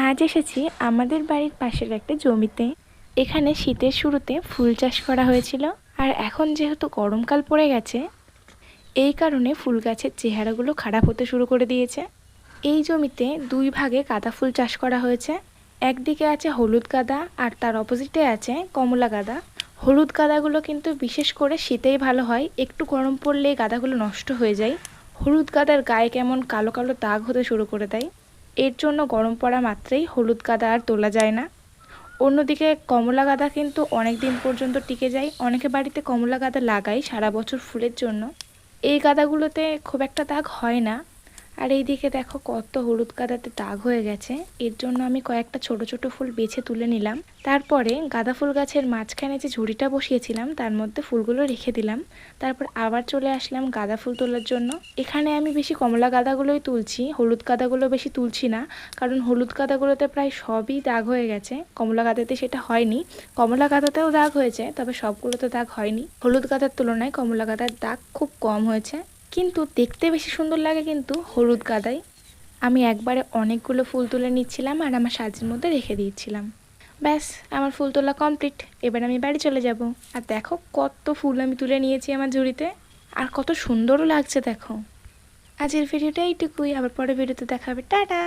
আজ এসেছি আমাদের বাড়ির পাশের একটা জমিতে। এখানে শীতের শুরুতে ফুল চাষ করা হয়েছিল, আর এখন যেহেতু গরমকাল পড়ে গেছে এই কারণে ফুল গাছের চেহারাগুলো খারাপ হতে শুরু করে দিয়েছে। এই জমিতে দুই ভাগে গাঁদা ফুল চাষ করা হয়েছে। একদিকে আছে হলুদ গাঁদা আর তার অপোজিটে আছে কমলা গাঁদা। হলুদ গাঁদাগুলো কিন্তু বিশেষ করে শীতেই ভালো হয়, একটু গরম পড়লে গাঁদাগুলো নষ্ট হয়ে যায়। হলুদ গাঁদার গায়ে কেমন কালো কালো দাগ হতে শুরু করে দেয়, এর জন্য গরম পড়া মাত্রেই হলুদ গাঁদা আর তোলা যায় না। অন্যদিকে কমলা গাঁদা কিন্তু অনেক দিন পর্যন্ত টিকে যায়, অনেকে বাড়িতে কমলা গাঁদা লাগায় সারা বছর ফুলের জন্য। এই গাঁদাগুলোতে খুব একটা দাগ হয় না। আর এইদিকে দেখো কত হলুদ গাঁদাতে দাগ হয়ে গেছে, এর জন্য আমি কয়েকটা ছোট ছোট ফুল বেছে তুলে নিলাম। তারপরে গাঁদা ফুল গাছের মাঝখানে যে ঝুড়িটা বসিয়েছিলাম তার মধ্যে ফুলগুলো রেখে দিলাম। তারপর আবার চলে আসলাম গাঁদা ফুল তোলার জন্য। এখানে আমি বেশি কমলা গাঁদাগুলোই তুলছি, হলুদ গাঁদাগুলো বেশি তুলছি না, কারণ হলুদ গাঁদাগুলোতে প্রায় সবই দাগ হয়ে গেছে, কমলা গাঁদাতে সেটা হয়নি। কমলা গাঁদাতেও দাগ হয়েছে, তবে সবগুলোতে দাগ হয়নি। হলুদ গাঁদার তুলনায় কমলা গাঁদার দাগ খুব কম হয়েছে, কিন্তু দেখতে বেশি সুন্দর লাগে কিন্তু হলুদ গাঁদায়। আমি একবারে অনেকগুলো ফুল তুলে নিচ্ছিলাম আর আমার সাজের মধ্যে রেখে দিয়েছিলাম। ব্যাস, আমার ফুল তোলা কমপ্লিট। এবার আমি বাড়ি চলে যাব। আর দেখো কত ফুল আমি তুলে নিয়েছি আমার ঝুড়িতে, আর কত সুন্দরও লাগছে দেখো। আজকের ভিডিওটা এইটুকুই, আবার পরে ভিডিওতে দেখা হবে। টাটা।